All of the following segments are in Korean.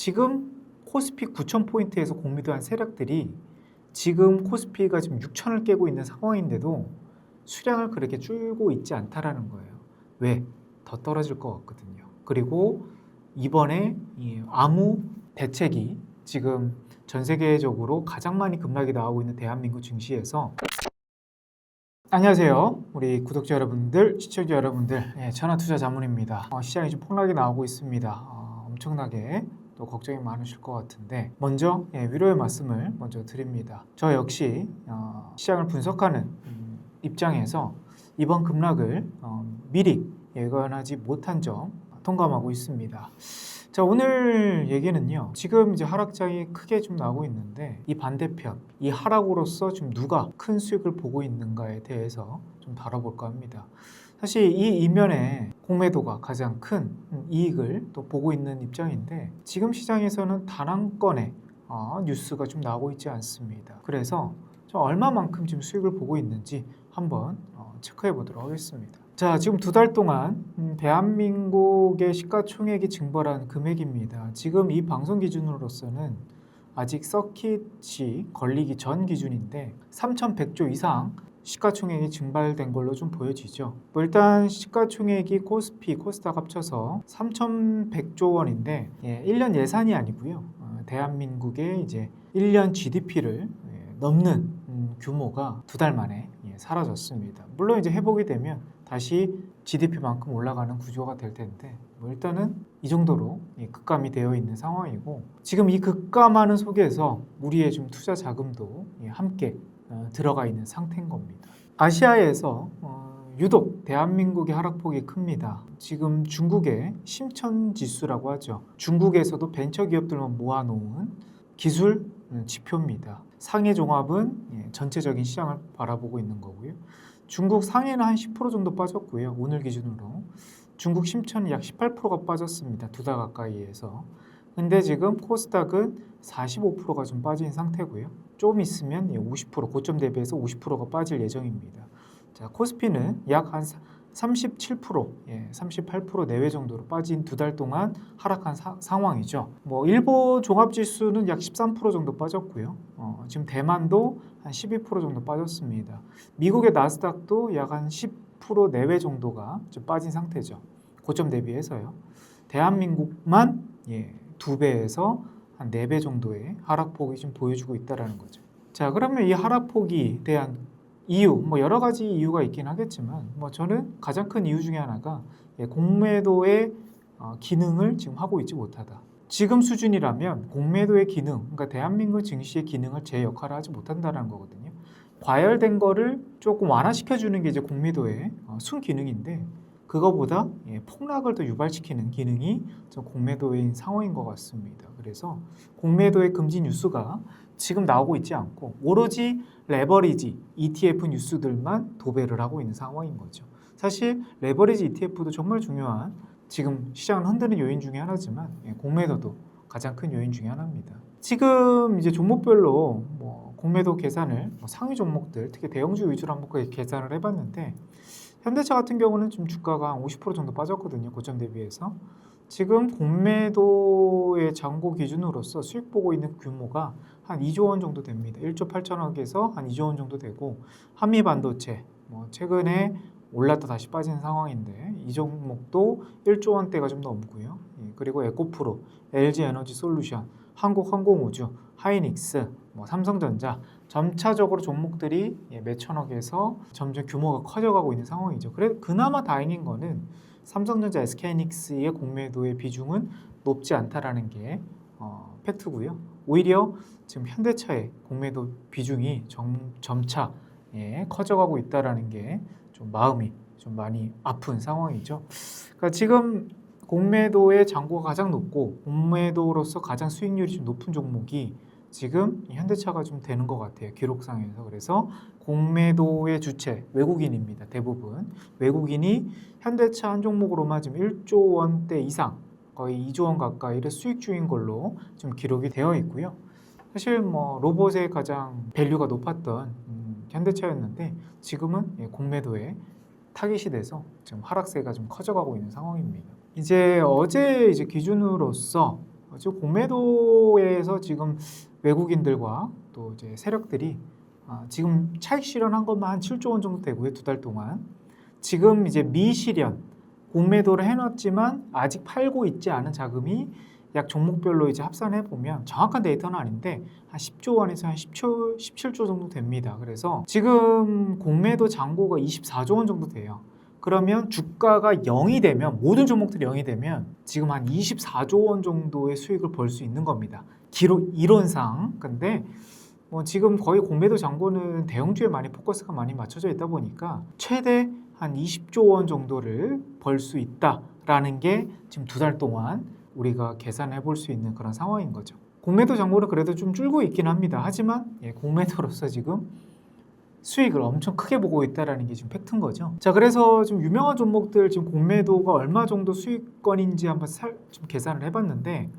지금 코스피 9,000포인트에서 공매도한 세력들이 지금 코스피가 지금 6,000을 깨고 있는 상황인데도 수량을 그렇게 줄고 있지 않다라는 거예요. 왜? 더 떨어질 것 같거든요. 그리고 이번에 아무 대책이 지금 전 세계적으로 가장 많이 급락이 나오고 있는 대한민국 증시에서 안녕하세요. 우리 구독자 여러분들, 시청자 여러분들, 천하투자자문입니다. 시장이 좀 폭락이 나오고 있습니다. 엄청나게 또 걱정이 많으실 것 같은데 먼저 위로의 말씀을 먼저 드립니다. 저 역시 시장을 분석하는 입장에서 이번 급락을 미리 예견하지 못한 점 통감하고 있습니다. 자, 오늘 얘기는요. 지금 이제 하락장이 크게 좀 나오고 있는데 이 반대편, 이 하락으로서 지금 누가 큰 수익을 보고 있는가에 대해서 좀 다뤄볼까 합니다. 사실 이 이면에 공매도가 가장 큰 이익을 또 보고 있는 입장인데 지금 시장에서는 단 한 건의 뉴스가 좀 나오고 있지 않습니다. 그래서 얼마만큼 지금 수익을 보고 있는지 한번 체크해 보도록 하겠습니다. 자, 지금 2달 동안 대한민국의 시가총액이 증발한 금액입니다. 지금 이 방송 기준으로서는 아직 서킷이 걸리기 전 기준인데 3,100조 이상 시가총액이 증발된 걸로 좀 보여지죠. 일단 시가총액이 코스피, 코스닥 합쳐서 3,100조 원인데 1년 예산이 아니고요. 대한민국의 이제 1년 GDP를 넘는 규모가 2달 만에 사라졌습니다. 물론 이제 회복이 되면 다시 GDP만큼 올라가는 구조가 될 텐데 일단은 이 정도로 급감이 되어 있는 상황이고 지금 이 급감하는 속에서 우리의 좀 투자 자금도 함께 들어가 있는 상태인 겁니다. 아시아에서 유독 대한민국의 하락폭이 큽니다. 지금 중국의 심천지수라고 하죠. 중국에서도 벤처기업들만 모아놓은 기술 지표입니다. 상해 종합은 전체적인 시장을 바라보고 있는 거고요. 중국 상해는 한 10% 정도 빠졌고요. 오늘 기준으로 중국 심천은 약 18%가 빠졌습니다. 2달 가까이에서. 근데 지금 코스닥은 45%가 좀 빠진 상태고요. 좀 있으면 50% 고점 대비해서 50%가 빠질 예정입니다. 자, 코스피는 약 한 37%, 38% 내외 정도로 빠진 2달 동안 하락한 상황이죠. 일본 종합지수는 약 13% 정도 빠졌고요. 지금 대만도 한 12% 정도 빠졌습니다. 미국의 나스닥도 약 한 10% 내외 정도가 좀 빠진 상태죠. 고점 대비해서요. 대한민국만 2배에서 한 4배 정도의 하락폭이 좀 보여주고 있다는 거죠. 자, 그러면 이 하락폭이 대한 이유, 여러 가지 이유가 있긴 하겠지만 저는 가장 큰 이유 중에 하나가 공매도의 기능을 지금 하고 있지 못하다. 지금 수준이라면 공매도의 기능, 그러니까 대한민국 증시의 기능을 제 역할을 하지 못한다는 거거든요. 과열된 거를 조금 완화시켜주는 게 이제 공매도의 순기능인데 그거보다 폭락을 더 유발시키는 기능이 공매도인 상황인 것 같습니다. 그래서 공매도의 금지 뉴스가 지금 나오고 있지 않고 오로지 레버리지 ETF 뉴스들만 도배를 하고 있는 상황인 거죠. 사실 레버리지 ETF도 정말 중요한 지금 시장을 흔드는 요인 중에 하나지만 공매도도 가장 큰 요인 중에 하나입니다. 지금 이제 종목별로 공매도 계산을 상위 종목들 특히 대형주 위주로 한번 계산을 해봤는데 현대차 같은 경우는 좀 주가가 한 50% 정도 빠졌거든요. 고점 대비해서. 지금 공매도의 잔고 기준으로서 수익 보고 있는 규모가 한 2조 원 정도 됩니다. 1조 8천억에서 한 2조 원 정도 되고 한미반도체 최근에 올랐다 다시 빠진 상황인데 이 종목도 1조 원대가 좀 넘고요. 그리고 에코프로, LG에너지솔루션, 한국항공우주, 하이닉스, 삼성전자 점차적으로 종목들이 몇천억에서 점점 규모가 커져가고 있는 상황이죠. 그나마 다행인 거는 삼성전자, SK하이닉스의 공매도의 비중은 높지 않다라는 게 팩트고요. 오히려 지금 현대차의 공매도 비중이 점차 커져가고 있다라는 게 좀 마음이 좀 많이 아픈 상황이죠. 그러니까 지금 공매도의 잔고가 가장 높고 공매도로서 가장 수익률이 좀 높은 종목이 지금 현대차가 좀 되는 것 같아요. 기록상에서. 그래서 공매도의 주체 외국인입니다. 대부분 외국인이 현대차 한 종목으로만 지금 1조 원대 이상 거의 2조 원 가까이를 수익 중인 걸로 좀 기록이 되어 있고요. 사실 로봇의 가장 밸류가 높았던 현대차였는데 지금은 공매도에 타깃이 돼서 지금 하락세가 좀 커져가고 있는 상황입니다. 이제 어제 기준으로서 지금 공매도에서 지금 외국인들과 또 이제 세력들이 지금 차익 실현한 것만 한 7조 원 정도 되고요. 2달 동안. 지금 이제 미실현 공매도를 해놨지만 아직 팔고 있지 않은 자금이 약 종목별로 이제 합산해 보면 정확한 데이터는 아닌데 한 10조 원에서 한 17조 정도 됩니다. 그래서 지금 공매도 잔고가 24조 원 정도 돼요. 그러면 주가가 0이 되면 모든 종목들이 0이 되면 지금 한 24조 원 정도의 수익을 벌 수 있는 겁니다. 이론상. 근데 지금 거의 공매도 잔고는 대형주에 많이 포커스가 많이 맞춰져 있다 보니까 최대 한 20조 원 정도를 벌 수 있다라는 게 지금 2달 동안 우리가 계산해 볼 수 있는 그런 상황인 거죠. 공매도 잔고는 그래도 좀 줄고 있긴 합니다. 하지만 공매도로서 지금 수익을 엄청 크게 보고 있다는 게 지금 팩트인 거죠. 자, 그래서 좀 유명한 종목들 지금 공매도가 얼마 정도 수익권인지 한번 좀 계산을 해봤는데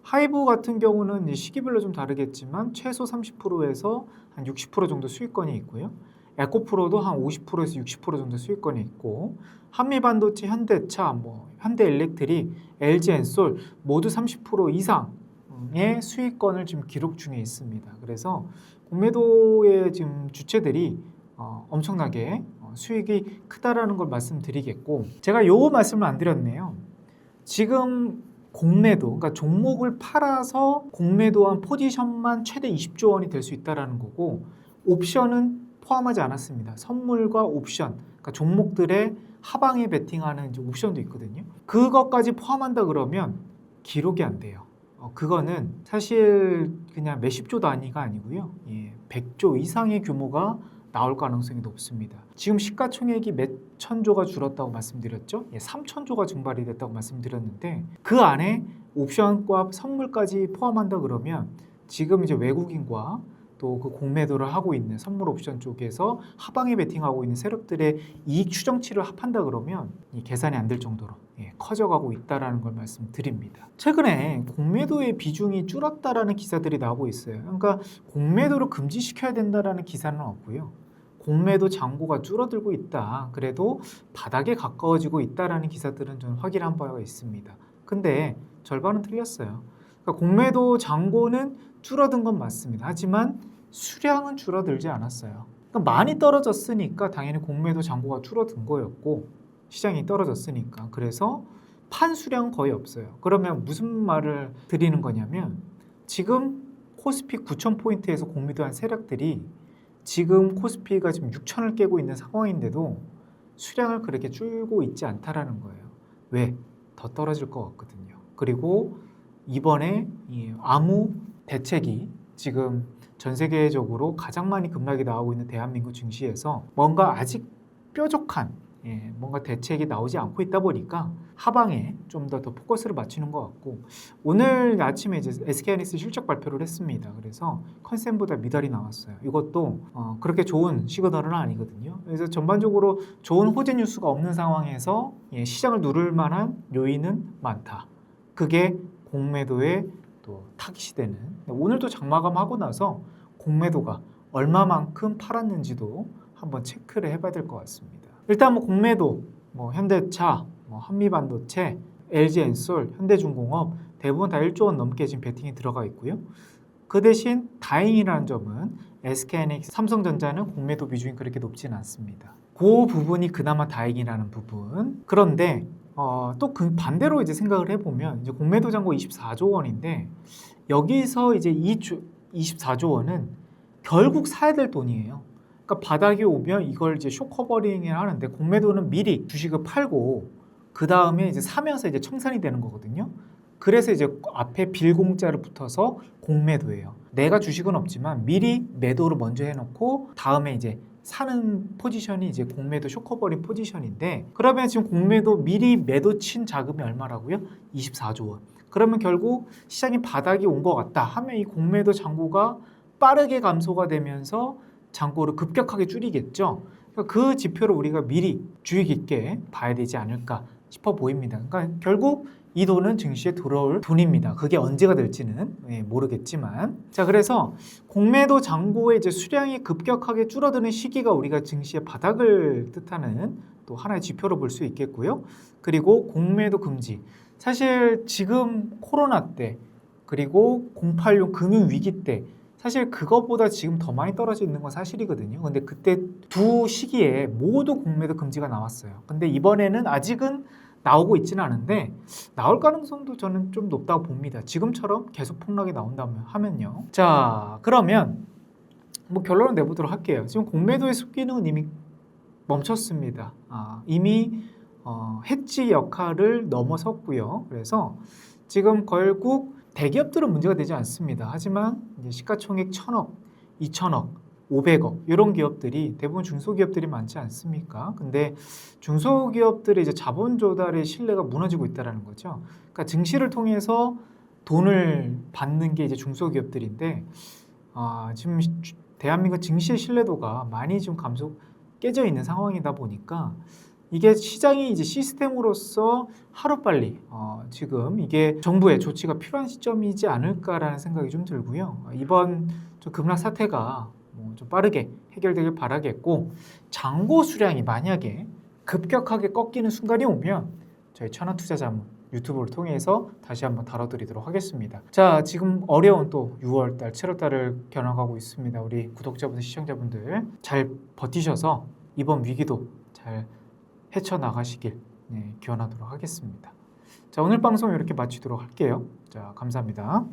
하이브 같은 경우는 시기별로 좀 다르겠지만 최소 30%에서 한 60% 정도 수익권이 있고요. 에코프로도 한 50%에서 60% 정도 수익권이 있고 한미반도체, 현대차, 현대일렉트릭, LG엔솔 모두 30% 이상의 수익권을 지금 기록 중에 있습니다. 그래서 공매도의 지금 주체들이 엄청나게 수익이 크다라는 걸 말씀드리겠고 제가 요 말씀을 안 드렸네요. 지금 공매도, 그러니까 종목을 팔아서 공매도한 포지션만 최대 20조 원이 될 수 있다는 거고 옵션은 포함하지 않았습니다. 선물과 옵션, 그러니까 종목들의 하방에 베팅하는 이제 옵션도 있거든요. 그것까지 포함한다 그러면 기록이 안 돼요. 그거는 사실 그냥 몇십조 단위가 아니고요. 100조 이상의 규모가 나올 가능성이 높습니다. 지금 시가총액이 몇 천조가 줄었다고 말씀드렸죠? 3천조가 증발이 됐다고 말씀드렸는데 그 안에 옵션과 선물까지 포함한다 그러면 지금 이제 외국인과 또 그 공매도를 하고 있는 선물 옵션 쪽에서 하방에 베팅하고 있는 세력들의 이익 추정치를 합한다 그러면 이 계산이 안 될 정도로 커져가고 있다라는 걸 말씀드립니다. 최근에 공매도의 비중이 줄었다라는 기사들이 나오고 있어요. 그러니까 공매도를 금지시켜야 된다라는 기사는 없고요. 공매도 잔고가 줄어들고 있다. 그래도 바닥에 가까워지고 있다라는 기사들은 저는 확인한 바가 있습니다. 근데 절반은 틀렸어요. 그러니까 공매도 잔고는 줄어든 건 맞습니다. 하지만 수량은 줄어들지 않았어요. 그러니까 많이 떨어졌으니까 당연히 공매도 잔고가 줄어든 거였고 시장이 떨어졌으니까. 그래서 판 수량은 거의 없어요. 그러면 무슨 말을 드리는 거냐면 지금 코스피 9,000포인트에서 공매도한 세력들이 지금 코스피가 지금 6,000을 깨고 있는 상황인데도 수량을 그렇게 줄고 있지 않다라는 거예요. 왜? 더 떨어질 것 같거든요. 그리고 이번에 이 아무 대책이 지금 전 세계적으로 가장 많이 급락이 나오고 있는 대한민국 증시에서 뭔가 아직 뾰족한 뭔가 대책이 나오지 않고 있다 보니까 하방에 좀 더 포커스를 맞추는 것 같고 오늘 아침에 이제 SK하이닉스 실적 발표를 했습니다. 그래서 컨센보다 미달이 나왔어요. 이것도 그렇게 좋은 시그널은 아니거든요. 그래서 전반적으로 좋은 호재 뉴스가 없는 상황에서 시장을 누를 만한 요인은 많다. 그게 공매도의 또 타깃이 되는 오늘도 장마감하고 나서 공매도가 얼마만큼 팔았는지도 한번 체크를 해봐야 될 것 같습니다. 일단 공매도, 현대차, 한미반도체, LG엔솔, 현대중공업 대부분 다 1조 원 넘게 지금 베팅이 들어가 있고요. 그 대신 다행이라는 점은 SK하이닉스, 삼성전자는 공매도 비중이 그렇게 높지는 않습니다. 그 부분이 그나마 다행이라는 부분. 그런데 또 그 반대로 이제 생각을 해보면 이제 공매도 잔고 24조 원인데 여기서 이제 24조 원은 결국 사야 될 돈이에요. 그러니까 바닥이 오면 이걸 이제 숏커버링을 하는데 공매도는 미리 주식을 팔고 그 다음에 이제 사면서 이제 청산이 되는 거거든요. 그래서 이제 앞에 빌공짜를 붙어서 공매도예요. 내가 주식은 없지만 미리 매도를 먼저 해놓고 다음에 이제 사는 포지션이 이제 공매도 숏커버링 포지션인데 그러면 지금 공매도 미리 매도 친 자금이 얼마라고요? 24조 원. 그러면 결국 시장이 바닥이 온 것 같다 하면 이 공매도 잔고가 빠르게 감소가 되면서 잔고를 급격하게 줄이겠죠. 그 지표를 우리가 미리 주의 깊게 봐야 되지 않을까 싶어 보입니다. 그러니까 결국 이 돈은 증시에 들어올 돈입니다. 그게 언제가 될지는 모르겠지만 자 그래서 공매도 잔고의 이제 수량이 급격하게 줄어드는 시기가 우리가 증시의 바닥을 뜻하는 또 하나의 지표로 볼 수 있겠고요. 그리고 공매도 금지 사실 지금 코로나 때 그리고 086 금융위기 때 사실 그거보다 지금 더 많이 떨어져 있는 건 사실이거든요. 근데 그때 두 시기에 모두 공매도 금지가 나왔어요. 근데 이번에는 아직은 나오고 있지는 않은데 나올 가능성도 저는 좀 높다고 봅니다. 지금처럼 계속 폭락이 나온다면 하면요. 자, 그러면 뭐 결론을 내보도록 할게요. 지금 공매도의 습기능은 이미 멈췄습니다. 이미 해지 역할을 넘어섰고요. 그래서 지금 결국 대기업들은 문제가 되지 않습니다. 하지만 이제 시가총액 1,000억, 2,000억, 500억 이런 기업들이 대부분 중소기업들이 많지 않습니까? 근데 중소기업들의 이제 자본 조달의 신뢰가 무너지고 있다는 거죠. 그러니까 증시를 통해서 돈을 받는 게 이제 중소기업들인데 지금 대한민국 증시의 신뢰도가 많이 좀 깨져 있는 상황이다 보니까 이게 시장이 이제 시스템으로서 하루빨리 지금 이게 정부의 조치가 필요한 시점이지 않을까라는 생각이 좀 들고요. 이번 좀 급락 사태가 좀 빠르게 해결되길 바라겠고 잔고 수량이 만약에 급격하게 꺾이는 순간이 오면 저희 천안투자자문 유튜브를 통해서 다시 한번 다뤄드리도록 하겠습니다. 자, 지금 어려운 또 6월달, 7월달을 겨냥하고 있습니다. 우리 구독자분들, 시청자분들 잘 버티셔서 이번 위기도 잘 헤쳐나가시길 기원하도록 하겠습니다. 자, 오늘 방송 이렇게 마치도록 할게요. 자, 감사합니다.